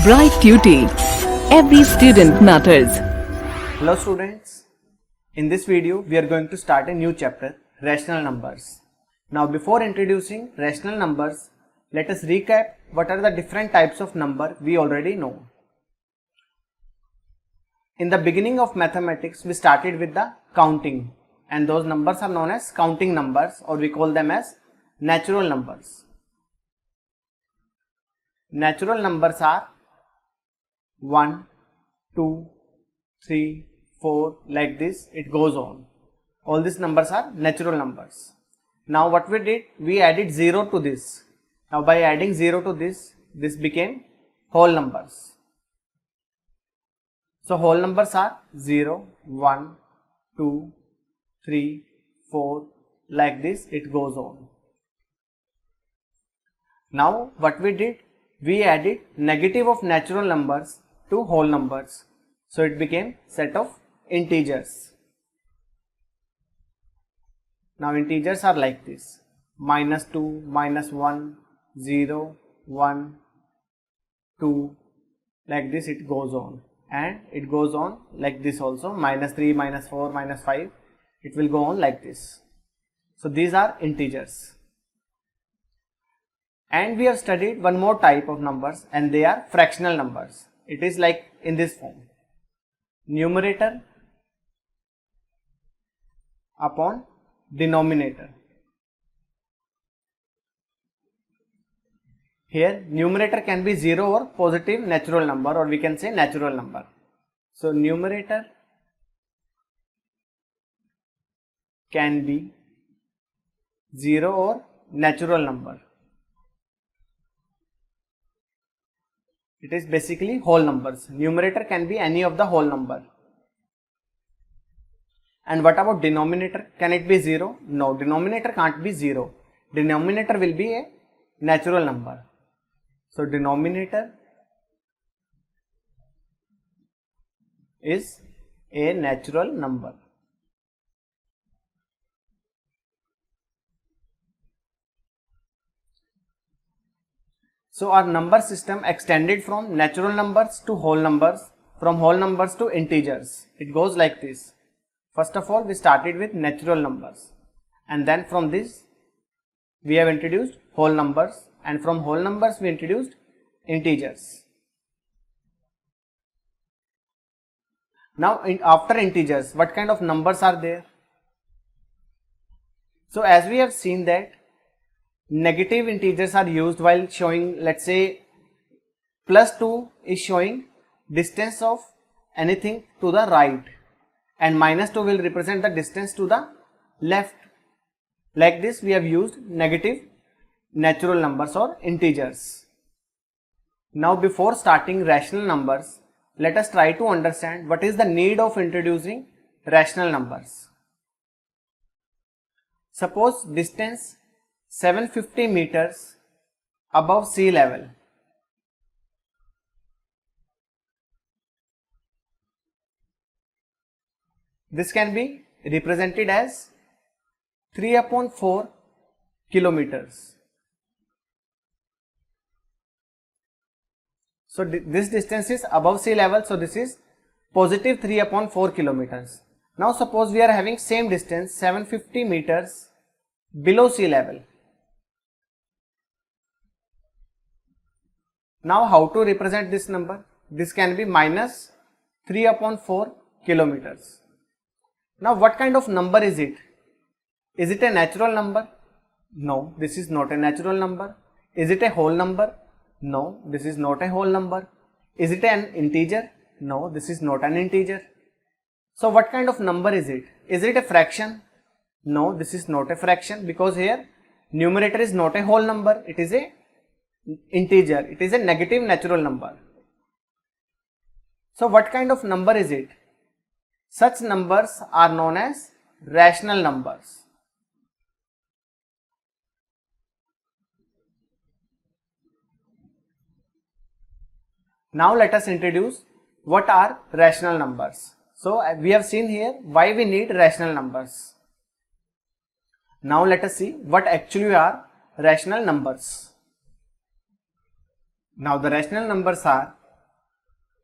Bright Tuty. Every student matters. Hello students, in this video we are going to start a new chapter, rational numbers. Now before introducing rational numbers, let us recap what are the different types of number we already know. In the beginning of mathematics we started with the counting, and those numbers are known as counting numbers, or we call them as natural numbers. Natural numbers are 1, 2, 3, 4, like this it goes on. All these numbers are natural numbers. Now what we did, we added 0 to this. Now by adding 0 to this became whole numbers. So whole numbers are 0, 1, 2, 3, 4, like this it goes on. Now what we did, we added negative of natural numbers to whole numbers. So it became set of integers. Now integers are like this: -2, -1, 0, 1, 2, like this it goes on, and it goes on like this also, -3, -4, -5, it will go on like this. So these are integers. And we have studied one more type of numbers, and they are fractional numbers. It is like in this form: numerator upon denominator. Here numerator can be 0 or positive natural number, or we can say natural number. So numerator can be 0 or natural number. It is basically whole numbers. Numerator can be any of the whole number. And what about denominator? Can it be 0? No, denominator can't be 0. Denominator will be a natural number. So denominator is a natural number. So our number system extended from natural numbers to whole numbers, from whole numbers to integers. It goes like this. First of all, we started with natural numbers, and then from this we have introduced whole numbers, and from whole numbers we introduced integers. Now after integers, what kind of numbers are there? So as we have seen that negative integers are used while showing, let's say +2 is showing distance of anything to the right, and -2 will represent the distance to the left. Like this we have used negative natural numbers or integers. Now before starting rational numbers, let us try to understand what is the need of introducing rational numbers. Suppose distance 750 meters above sea level. This can be represented as 3/4 kilometers. So this distance is above sea level, so this is positive 3/4 kilometers. Now suppose we are having same distance 750 meters below sea level. Now how to represent this number? This can be -3/4 kilometers. Now what kind of number is it? Is it a natural number? No, this is not a natural number. Is it a whole number? No, this is not a whole number. Is it an integer? No, this is not an integer. So what kind of number is it? Is it a fraction? No, this is not a fraction, because here numerator is not a whole number, it is a integer, it is a negative natural number. So what kind of number is it? Such numbers are known as rational numbers. Now let us introduce what are rational numbers. So we have seen here why we need rational numbers. Now let us see what actually are rational numbers. Now the rational numbers are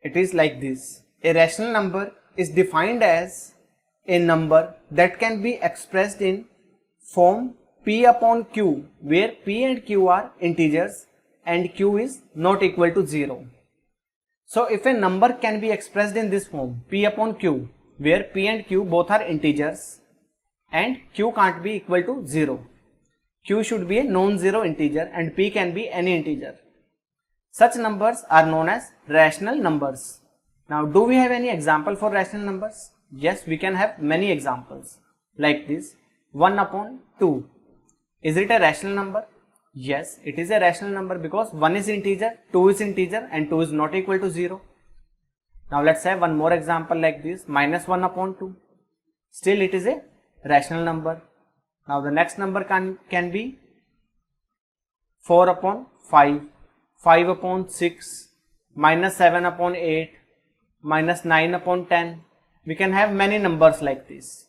it is like this. A rational number is defined as a number that can be expressed in form p upon q, where p and q are integers and q is not equal to 0. So if a number can be expressed in this form p upon q, where p and q both are integers and q can't be equal to 0, q should be a non-zero integer and p can be any integer. Such numbers are known as rational numbers. Now, do we have any example for rational numbers? Yes, we can have many examples like this. 1 upon 2. Is it a rational number? Yes, it is a rational number because 1 is integer, 2 is integer and 2 is not equal to 0. Now, let's have one more example like this. Minus 1 upon 2. Still it is a rational number. Now, the next number can be 4 upon 5, 5 upon 6, minus 7 upon 8, minus 9 upon 10. We can have many numbers like this.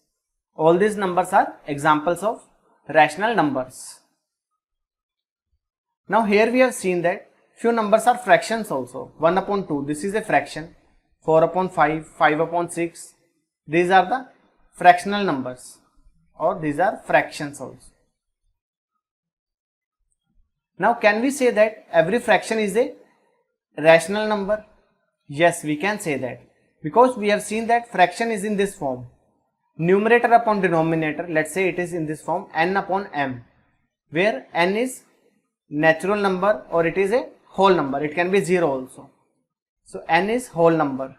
All these numbers are examples of rational numbers. Now here we have seen that few numbers are fractions also. 1 upon 2, this is a fraction. 4 upon 5, 5 upon 6, these are the fractional numbers, or these are fractions also. Now can we say that every fraction is a rational number? Yes, we can say that, because we have seen that fraction is in this form. Numerator upon denominator, let's say it is in this form, n upon m, where n is natural number or it is a whole number. It can be 0 also. So n is whole number.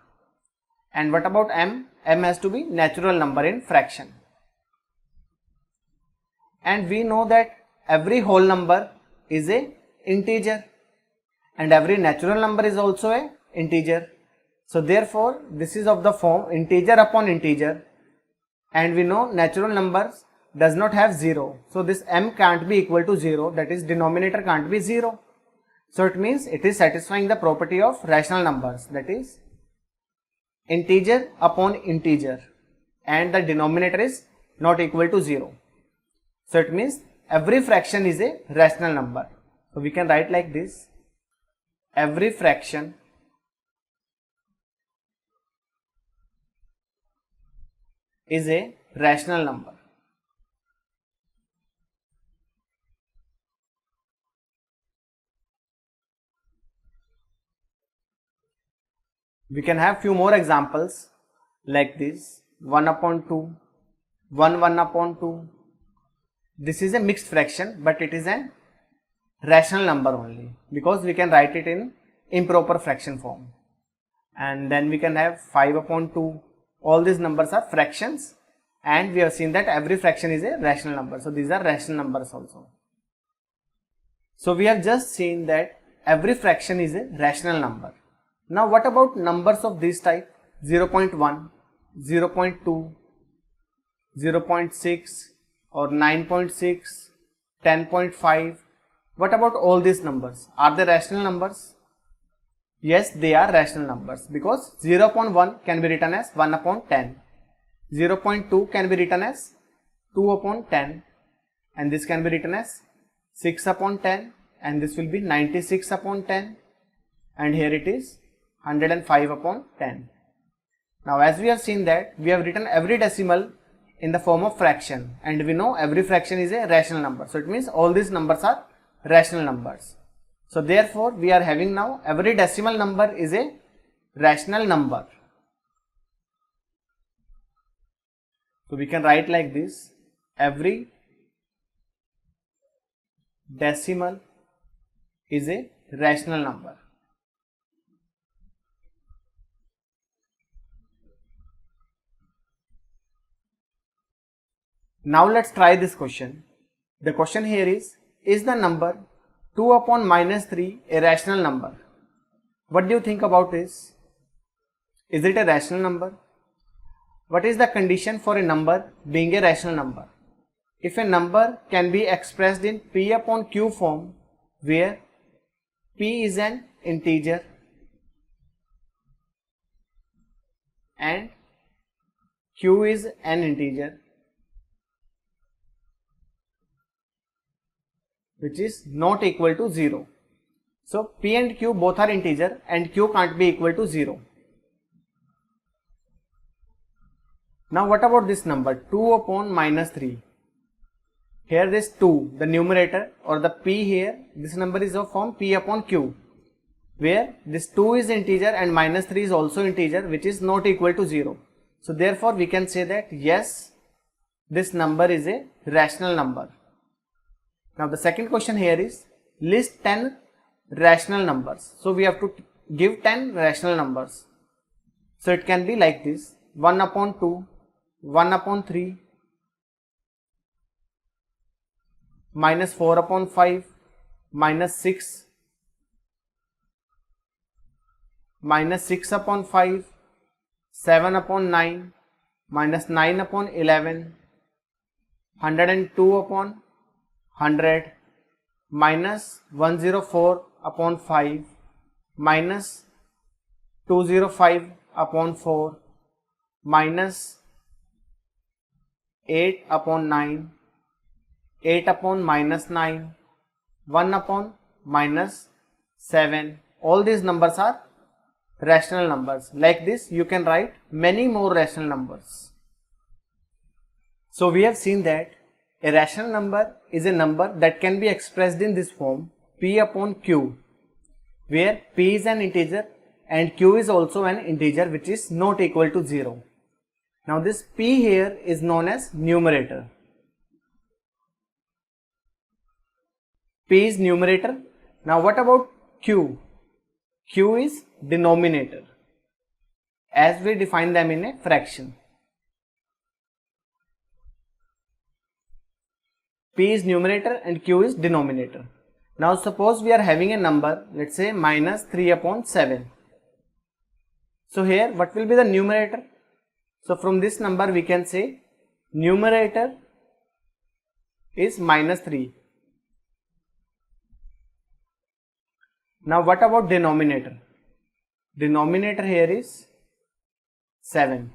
And what about m? M has to be natural number in fraction. And we know that every whole number is a integer and every natural number is also a integer. So therefore this is of the form integer upon integer, and we know natural numbers does not have 0. So this m can't be equal to 0, that is denominator can't be 0. So it means it is satisfying the property of rational numbers, that is integer upon integer, and the denominator is not equal to 0. So it means every fraction is a rational number. So we can write like this: every fraction is a rational number. We can have few more examples like this: 1 upon 2, 1 upon 2. This is a mixed fraction, but it is a rational number only because we can write it in improper fraction form. And then we can have 5 upon 2. All these numbers are fractions, and we have seen that every fraction is a rational number. So these are rational numbers also. So we have just seen that every fraction is a rational number. Now what about numbers of this type? 0.1, 0.2, 0.6 or 9.6, 10.5. What about all these numbers? Are they rational numbers? Yes, they are rational numbers because 0 upon 1 can be written as 1 upon 10. 0.2 can be written as 2 upon 10, and this can be written as 6 upon 10, and this will be 96 upon 10, and here it is 105 upon 10. Now as we have seen that we have written every decimal in the form of fraction, and we know every fraction is a rational number. So it means all these numbers are rational numbers. So therefore we are having now every decimal number is a rational number. So we can write like this: every decimal is a rational number. Now let's try this question. The question here is the number 2 upon minus 3 a rational number? What do you think about this? Is it a rational number? What is the condition for a number being a rational number? If a number can be expressed in p upon q form, where p is an integer and q is an integer which is not equal to 0. So p and q both are integer and q can't be equal to 0. Now what about this number 2 upon minus 3? Here this 2, the numerator or the p here, this number is of form p upon q, where this 2 is integer and minus 3 is also integer, which is not equal to 0. So therefore we can say that yes, this number is a rational number. Now the second question here is list 10 rational numbers. So we have to give 10 rational numbers. So it can be like this: 1 upon 2, 1 upon 3, minus 4 upon 5, minus 6, minus 6 upon 5, 7 upon 9, minus 9 upon 11, 102 upon 100, minus 104 upon 5, minus 205 upon 4, minus 8 upon 9, 8 upon minus 9, 1 upon minus 7. All these numbers are rational numbers. Like this you can write many more rational numbers. So we have seen that a rational number is a number that can be expressed in this form: p upon q, where p is an integer and q is also an integer which is not equal to 0. Now this p here is known as numerator. P is numerator. Now what about q? Q is denominator, as we define them in a fraction. P is numerator and q is denominator. Now suppose we are having a number, let's say minus 3 upon 7. So here what will be the numerator? So from this number we can say numerator is minus 3. Now what about denominator? Denominator here is 7.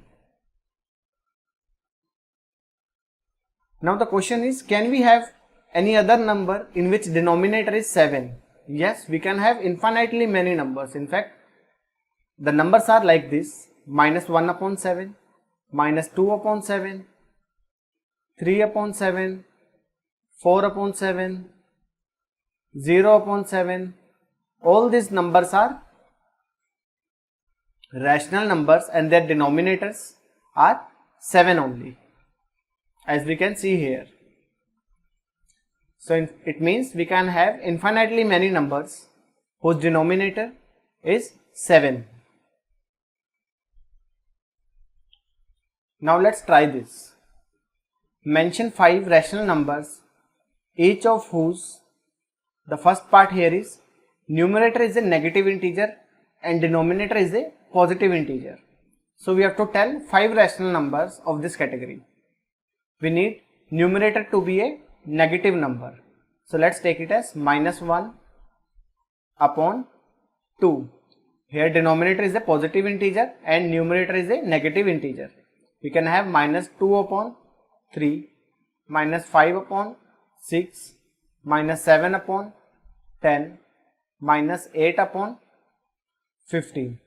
Now the question is, can we have any other number in which denominator is 7? Yes, we can have infinitely many numbers. In fact, the numbers are like this: minus 1 upon 7, minus 2 upon 7, 3 upon 7, 4 upon 7, 0 upon 7. All these numbers are rational numbers and their denominators are 7 only, as we can see here. So it means we can have infinitely many numbers whose denominator is 7. Now let's try this. Mention 5 rational numbers, each of whose, the first part here is, numerator is a negative integer and denominator is a positive integer. So we have to tell 5 rational numbers of this category. We need numerator to be a negative number. So let's take it as minus 1 upon 2. Here denominator is a positive integer and numerator is a negative integer. We can have minus 2 upon 3, minus 5 upon 6, minus 7 upon 10, minus 8 upon 15.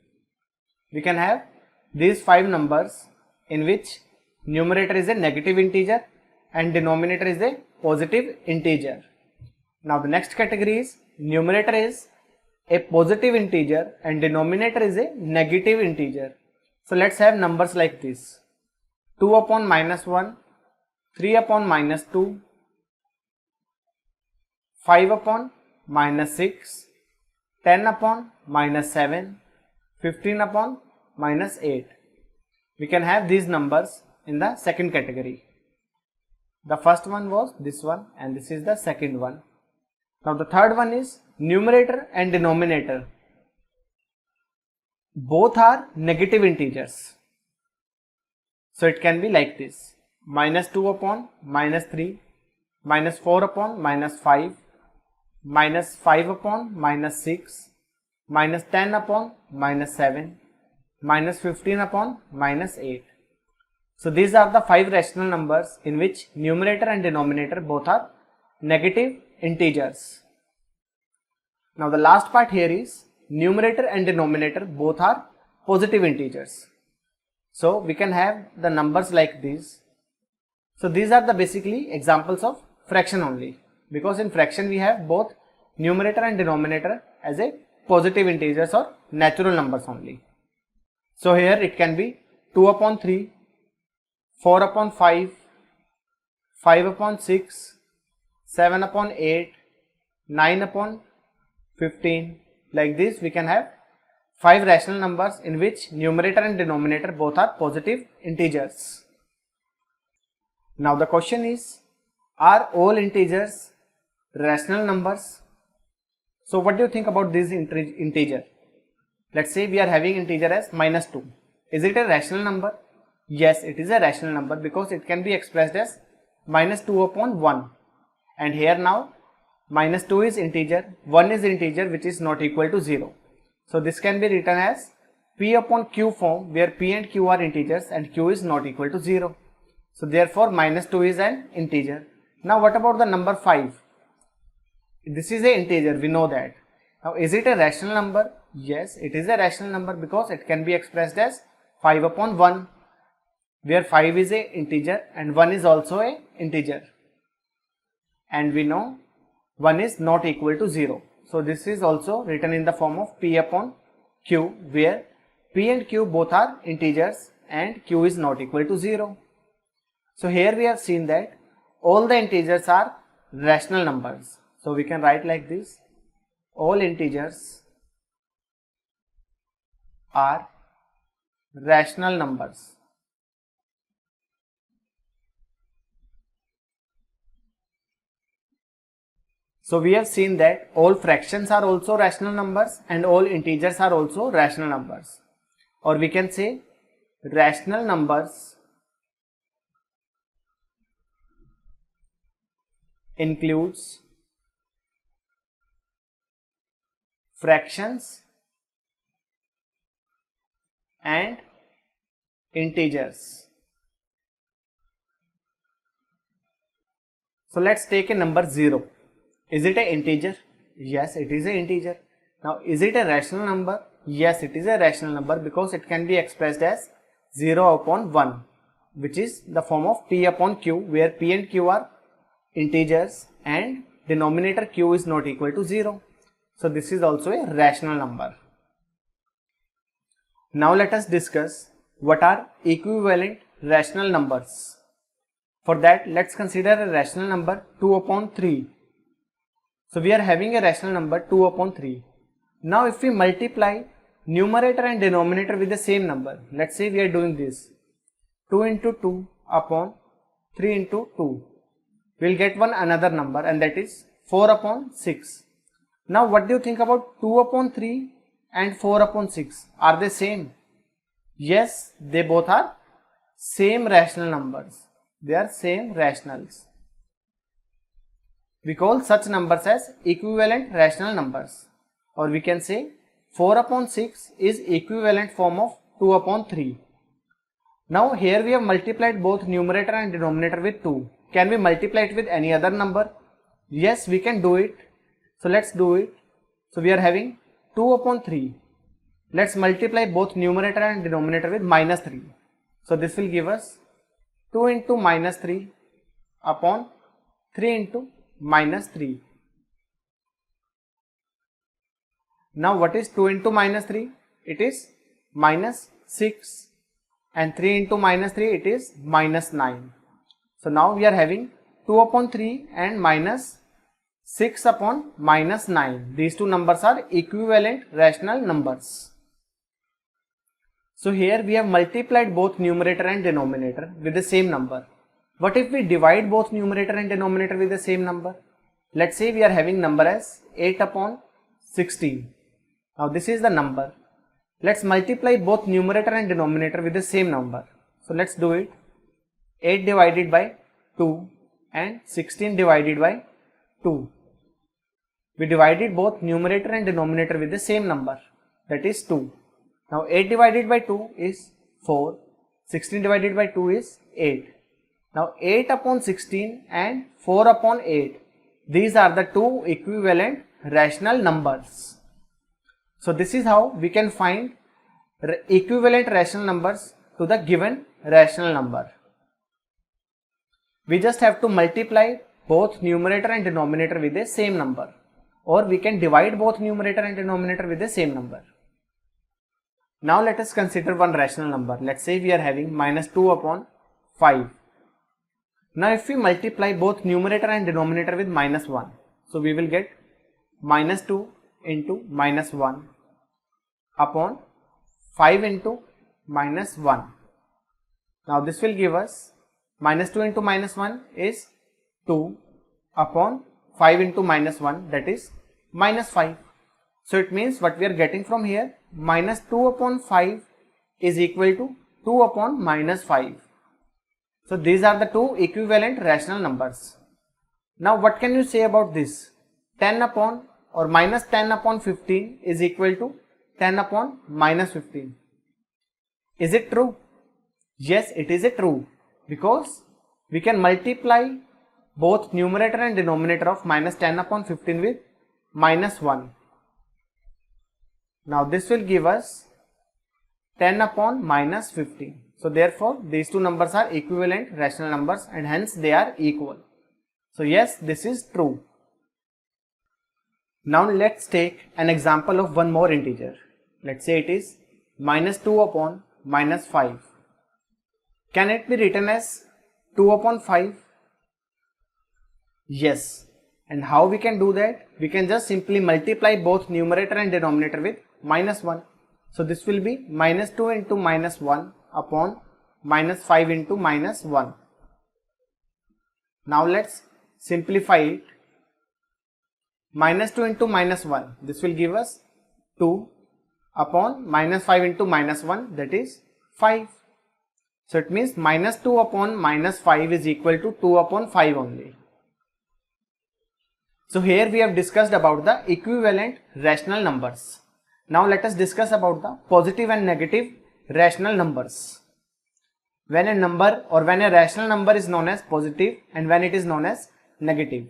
We can have these 5 numbers in which numerator is a negative integer and denominator is a positive integer. Now the next category is numerator is a positive integer and denominator is a negative integer. So let's have numbers like this: 2 upon minus 1, 3 upon minus 2, 5 upon minus 6, 10 upon minus 7, 15 upon minus 8. We can have these numbers in the second category. The first one was this one and this is the second one. Now the third one is numerator and denominator both are negative integers. So it can be like this: minus 2 upon minus 3, minus 4 upon minus 5, minus 5 upon minus 6, minus 10 upon minus 7, minus 15 upon minus 8. So these are the 5 rational numbers in which numerator and denominator both are negative integers. Now the last part here is numerator and denominator both are positive integers. So we can have the numbers like these. So these are the basically examples of fraction only, because in fraction we have both numerator and denominator as a positive integers or natural numbers only. So here it can be 2 upon 3, 4 upon 5, 5 upon 6, 7 upon 8, 9 upon 15. Like this we can have 5 rational numbers in which numerator and denominator both are positive integers. Now the question is, are all integers rational numbers? So what do you think about this integer? Let's say we are having integer as -2. Is it a rational number? Yes, it is a rational number because it can be expressed as -2 upon 1. And here now -2 is integer, 1 is integer which is not equal to 0. So this can be written as p upon q form, where p and q are integers and q is not equal to 0. So therefore -2 is an integer. Now what about the number 5? This is an integer, we know that. Now is it a rational number? Yes, it is a rational number because it can be expressed as 5 upon 1, where 5 is a integer and 1 is also a integer. And we know 1 is not equal to 0. So this is also written in the form of p upon q, where p and q both are integers and q is not equal to 0. So here we have seen that all the integers are rational numbers. So we can write like this: all integers are rational numbers. So we have seen that all fractions are also rational numbers and all integers are also rational numbers. Or we can say rational numbers includes fractions and integers. So let's take a number 0. Is it an integer? Yes, it is an integer. Now is it a rational number? Yes, it is a rational number because it can be expressed as 0 upon 1, which is the form of p upon q, where p and q are integers and denominator q is not equal to 0. So this is also a rational number. Now let us discuss what are equivalent rational numbers. For that, let's consider a rational number 2 upon 3. So we are having a rational number 2 upon 3. Now if we multiply numerator and denominator with the same number, let's say we are doing this: 2 into 2 upon 3 into 2. We will get one another number, and that is 4 upon 6. Now what do you think about 2 upon 3 and 4 upon 6? Are they same? Yes, they both are same rational numbers. They are same rationals. We call such numbers as equivalent rational numbers. Or we can say 4 upon 6 is equivalent form of 2 upon 3. Now here we have multiplied both numerator and denominator with 2. Can we multiply it with any other number? Yes, we can do it. So let's do it. So we are having 2 upon 3. Let's multiply both numerator and denominator with -3. So this will give us 2 into -3 upon 3 into -3. Now what is 2 into -3? It is -6, and 3 into -3 it is -9. So now we are having 2 upon 3 and -6 upon -9. These two numbers are equivalent rational numbers. So here we have multiplied both numerator and denominator with the same number. What if we divide both numerator and denominator with the same number? Let's say we are having number as 8 upon 16. Now this is the number. Let's multiply both numerator and denominator with the same number. So let's do it. 8 divided by 2 and 16 divided by 2. We divided both numerator and denominator with the same number, that is 2. Now 8 divided by 2 is 4, 16 divided by 2 is 8. Now 8 upon 16 and 4 upon 8, these are the two equivalent rational numbers. So this is how we can find equivalent rational numbers to the given rational number. We just have to multiply both numerator and denominator with the same number, or we can divide both numerator and denominator with the same number. Now let us consider one rational number. Let's say we are having minus 2 upon 5. Now if we multiply both numerator and denominator with minus 1, so we will get minus 2 into minus 1 upon 5 into minus 1. Now this will give us minus 2 into minus 1 is 2 upon 5 into minus 1, that is minus 5. So it means what we are getting from here, minus 2 upon 5 is equal to 2 upon minus 5. So these are the two equivalent rational numbers. Now what can you say about this? 10 upon or minus 10 upon 15 is equal to 10 upon minus 15. Is it true? Yes, it is true, because we can multiply both numerator and denominator of minus 10 upon 15 with minus 1. Now this will give us 10 upon minus 15. So therefore these two numbers are equivalent rational numbers and hence they are equal. So yes, this is true. Now let's take an example of one more integer. Let's say it is minus 2 upon minus 5. Can it be written as 2 upon 5? Yes. And how we can do that? We can just simply multiply both numerator and denominator with minus 1. So this will be minus 2 into minus 1 upon minus 5 into minus 1. Now let's simplify it. Minus 2 into minus 1, this will give us 2 upon minus 5 into minus 1, that is 5. So it means minus 2 upon minus 5 is equal to 2 upon 5 only. So here we have discussed about the equivalent rational numbers. Now let us discuss about the positive and negative rational numbers. When a number or when a rational number is known as positive and when it is known as negative.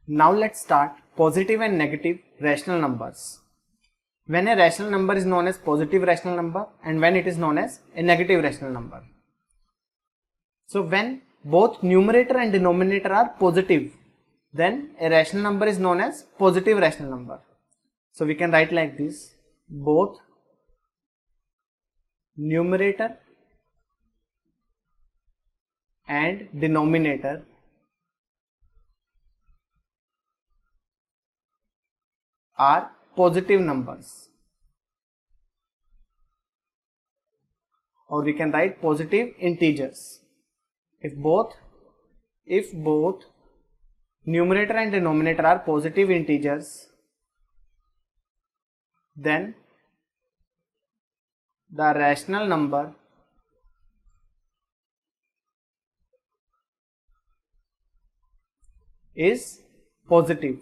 Now let's start positive and negative rational numbers. When a rational number is known as positive rational number and when it is known as a negative rational number. So when both numerator and denominator are positive, then a rational number is known as positive rational number. So we can write like this: both numerator and denominator are positive numbers, or we can write positive integers. If both numerator and denominator are positive integers, then the rational number is positive.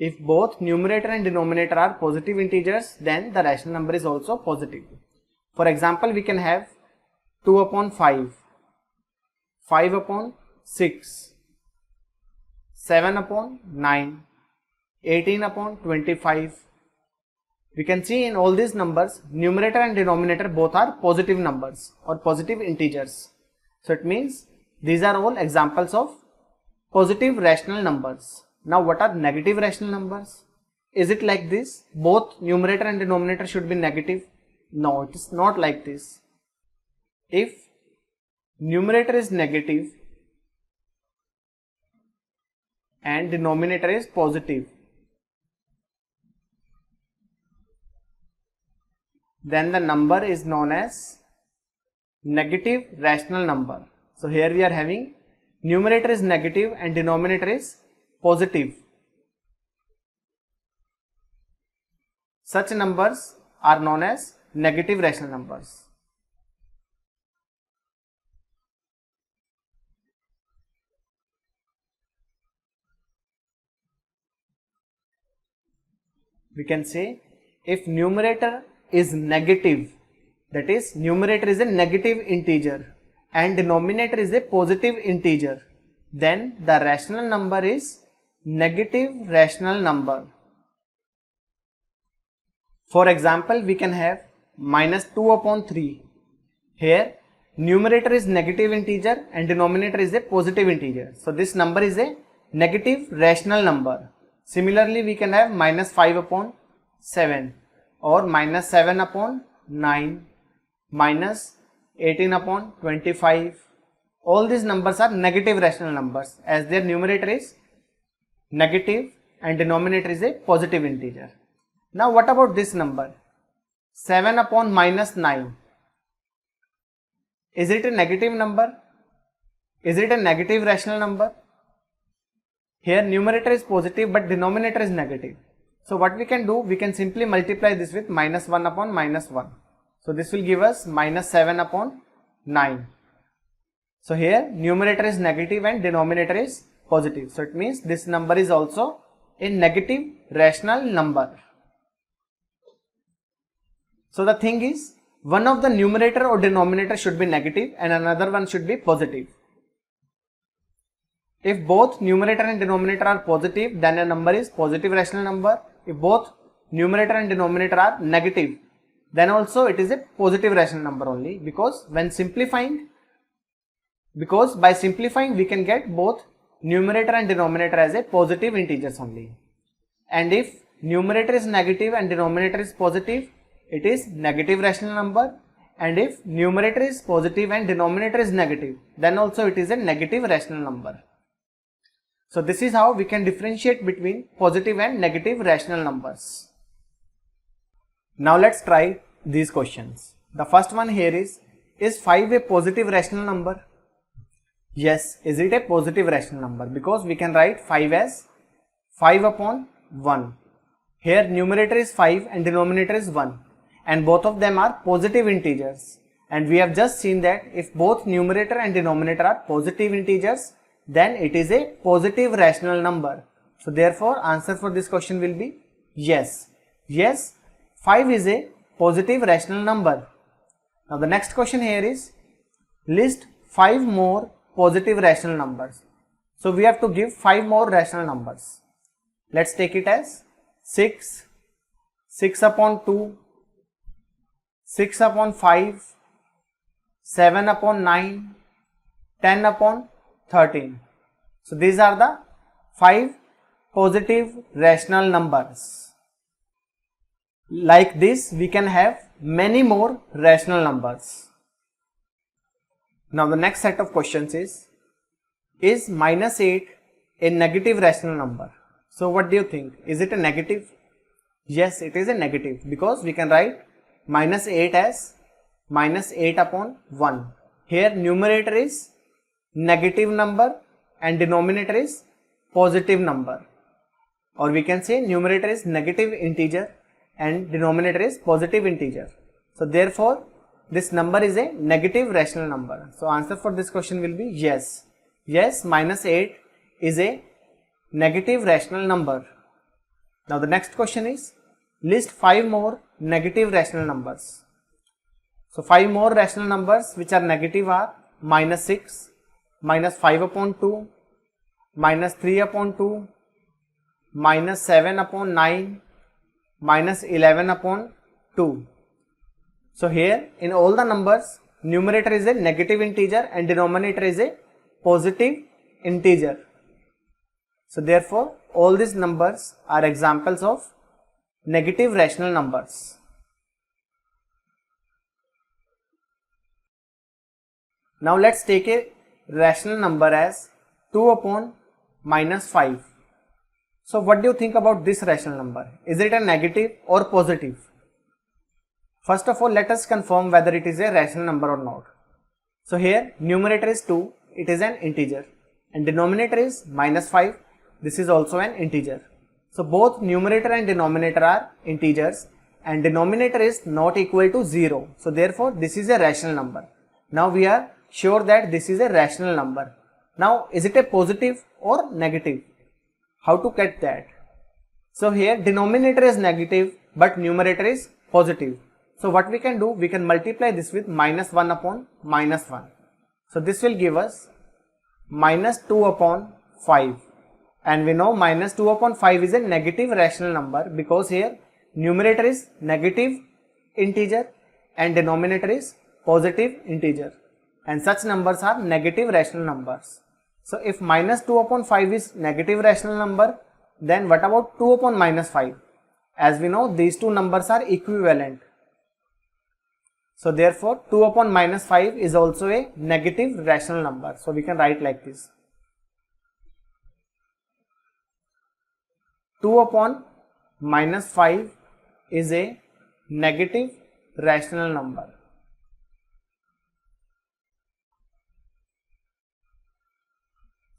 If both numerator and denominator are positive integers, then the rational number is also positive. For example, we can have 2 upon 5, 5 upon 6, 7 upon 9, 18 upon 25. We can see in all these numbers, numerator and denominator both are positive numbers or positive integers. So it means these are all examples of positive rational numbers. Now what are negative rational numbers? Is it like this? Both numerator and denominator should be negative? No, it is not like this. If numerator is negative and denominator is positive, then the number is known as negative rational number. So here we are having numerator is negative and denominator is positive. Such numbers are known as negative rational numbers. We can say if numerator is negative, that is numerator is a negative integer and denominator is a positive integer, then the rational number is negative rational number. For example, we can have minus 2 upon 3. Here numerator is negative integer and denominator is a positive integer. So this number is a negative rational number. Similarly, we can have minus 5 upon 7 or minus 7 upon 9, minus 18 upon 25. All these numbers are negative rational numbers as their numerator is negative and denominator is a positive integer. Now what about this number 7 upon minus 9? Is it a negative number? Is it a negative rational number? Here numerator is positive but denominator is negative. So what we can do, we can simply multiply this with minus 1 upon minus 1. So this will give us minus 7 upon 9. So here numerator is negative and denominator is positive. So it means this number is also a negative rational number. So the thing is, one of the numerator or denominator should be negative and another one should be positive. If both numerator and denominator are positive, then a number is positive rational number. If both numerator and denominator are negative, then also it is a positive rational number only, because by simplifying we can get both numerator and denominator as a positive integers only. And if numerator is negative and denominator is positive, it is negative rational number, and if numerator is positive and denominator is negative, then also it is a negative rational number. So this is how we can differentiate between positive and negative rational numbers. Now let's try these questions. The first one here is 5 a positive rational number? Yes, is it a positive rational number? Because we can write 5 as 5 upon 1. Here numerator is 5 and denominator is 1. And both of them are positive integers, and we have just seen that if both numerator and denominator are positive integers, then it is a positive rational number. So therefore answer for this question will be yes. Yes, 5 is a positive rational number. Now the next question here is list 5 more positive rational numbers. So we have to give 5 more rational numbers. Let's take it as 6, 6 upon 2, 6 upon 5, 7 upon 9, 10 upon 13. So these are the 5 positive rational numbers. Like this we can have many more rational numbers. Now the next set of questions is minus 8 a negative rational number? So what do you think? Is it a negative? Yes, it is a negative, because we can write minus 8 as minus 8 upon 1. Here numerator is negative number and denominator is positive number, or we can say numerator is negative integer and denominator is positive integer. So therefore this number is a negative rational number. So answer for this question will be yes. Yes, minus 8 is a negative rational number. Now the next question is list 5 more negative rational numbers. So 5 more rational numbers which are negative are minus 6, minus 5 upon 2, minus 3 upon 2, minus 7 upon 9, minus 11 upon 2. So here in all the numbers, numerator is a negative integer and denominator is a positive integer. So therefore all these numbers are examples of negative rational numbers. Now let's take a rational number as 2 upon minus 5. So what do you think about this rational number? Is it a negative or positive? First of all, let us confirm whether it is a rational number or not. So here numerator is 2, it is an integer, and denominator is minus 5, this is also an integer. So both numerator and denominator are integers and denominator is not equal to 0. So therefore this is a rational number. Now we are sure that this is a rational number. Now is it a positive or negative? How to get that? So here denominator is negative but numerator is positive. So what we can do, we can multiply this with minus 1 upon minus 1. So this will give us minus 2 upon 5. And we know minus 2 upon 5 is a negative rational number, because here numerator is negative integer and denominator is positive integer, and such numbers are negative rational numbers. So if minus 2 upon 5 is negative rational number, then what about 2 upon minus 5? As we know, these two numbers are equivalent. So therefore 2 upon minus 5 is also a negative rational number. So we can write like this. 2 upon minus 5 is a negative rational number.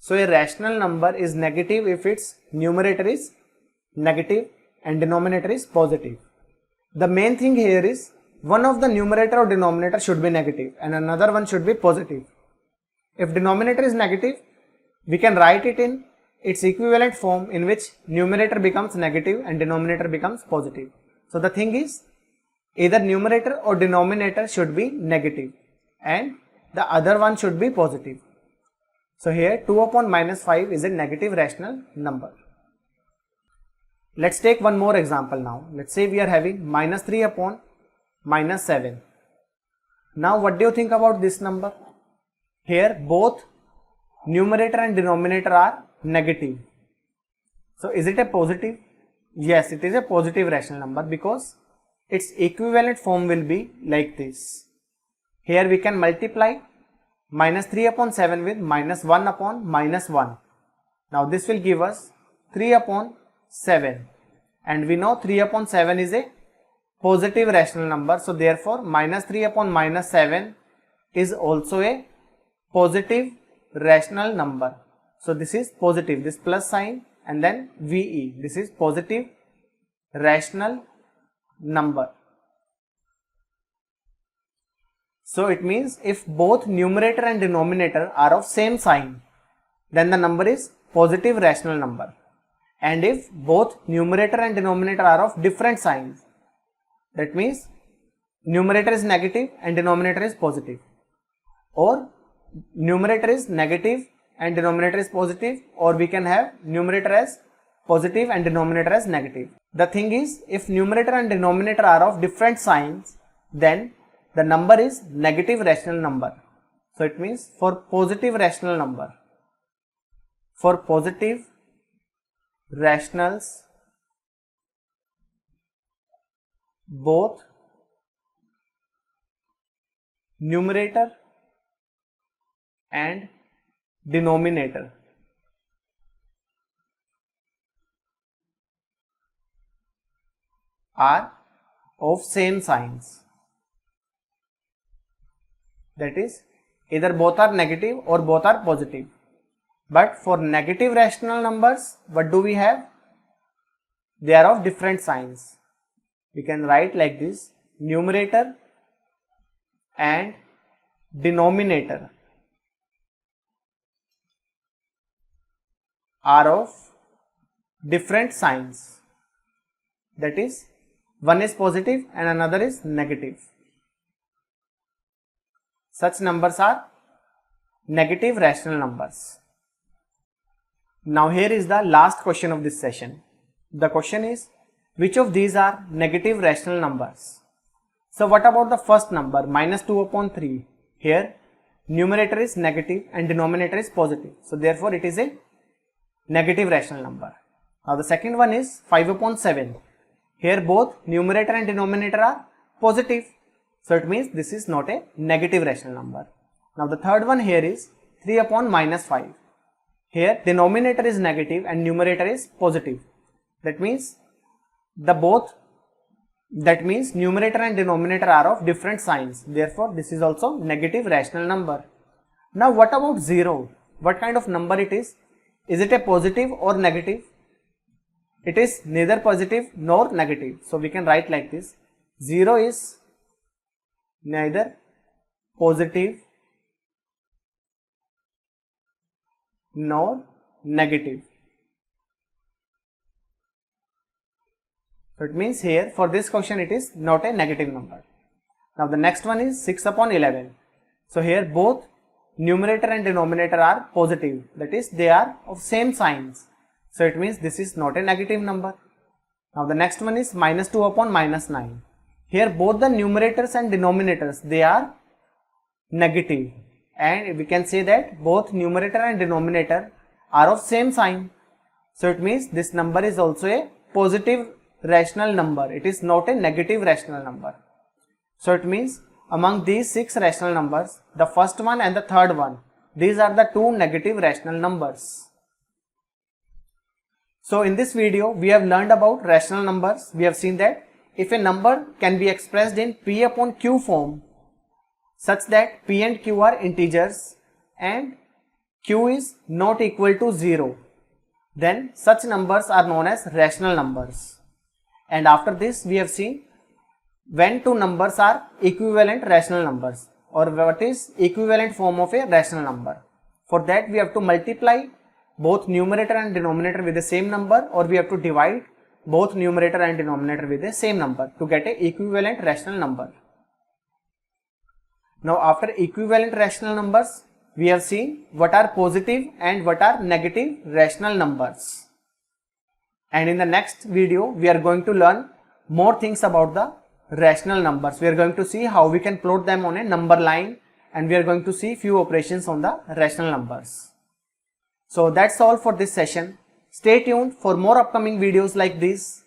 So a rational number is negative if its numerator is negative and denominator is positive. The main thing here is one of the numerator or denominator should be negative and another one should be positive. If denominator is negative, we can write it in its equivalent form in which numerator becomes negative and denominator becomes positive. So the thing is, either numerator or denominator should be negative and the other one should be positive. So here 2 upon minus 5 is a negative rational number. Let's take one more example now. Let's say we are having minus 3 upon minus 7. Now what do you think about this number? Here both numerator and denominator are negative. So is it a positive? Yes, it is a positive rational number because its equivalent form will be like this. Here we can multiply minus 3 upon 7 with minus 1 upon minus 1. Now this will give us 3 upon 7, and we know 3 upon 7 is a positive rational number. So therefore minus 3 upon minus 7 is also a positive rational number. So this is positive, this plus sign and then VE, this is positive rational number. So it means if both numerator and denominator are of same sign, then the number is positive rational number. And if both numerator and denominator are of different signs, that means numerator is negative and denominator is positive, or numerator is negative and denominator is positive, or we can have numerator as positive and denominator as negative. The thing is, if numerator and denominator are of different signs, then the number is negative rational number. So it means for positive rational number, for positive rationals, both numerator and denominator are of same signs. That is, either both are negative or both are positive. But for negative rational numbers, what do we have? They are of different signs. We can write like this: numerator and denominator are of different signs. That is, one is positive and another is negative. Such numbers are negative rational numbers. Now here is the last question of this session. The question is, which of these are negative rational numbers? So what about the first number, minus 2 upon 3? Here numerator is negative and denominator is positive. So therefore it is a negative rational number. Now the second one is 5 upon 7. Here both numerator and denominator are positive. So it means this is not a negative rational number. Now the third one here is 3 upon minus 5. Here denominator is negative and numerator is positive. That means numerator and denominator are of different signs. Therefore this is also negative rational number. Now what about 0? What kind of number it is? Is it a positive or negative? It is neither positive nor negative. So we can write like this: 0 is neither positive nor negative. So it means here for this question it is not a negative number. Now the next one is 6 upon 11. So here both numerator and denominator are positive, that is they are of same signs. So it means this is not a negative number. Now the next one is minus 2 upon minus 9. Here both the numerators and denominators, they are negative, and we can say that both numerator and denominator are of same sign. So it means this number is also a positive rational number. It is not a negative rational number. So it means among these 6 rational numbers, the first one and the third one, these are the 2 negative rational numbers. So in this video, we have learned about rational numbers. We have seen that if a number can be expressed in P upon Q form, such that P and Q are integers and Q is not equal to 0, then such numbers are known as rational numbers. And after this, we have seen when two numbers are equivalent rational numbers, or what is equivalent form of a rational number. For that, we have to multiply both numerator and denominator with the same number, or we have to divide both numerator and denominator with the same number to get a equivalent rational number. Now after equivalent rational numbers, we have seen what are positive and what are negative rational numbers. And in the next video, we are going to learn more things about the rational numbers. We are going to see how we can plot them on a number line, and we are going to see few operations on the rational numbers. So that's all for this session. Stay tuned for more upcoming videos like this.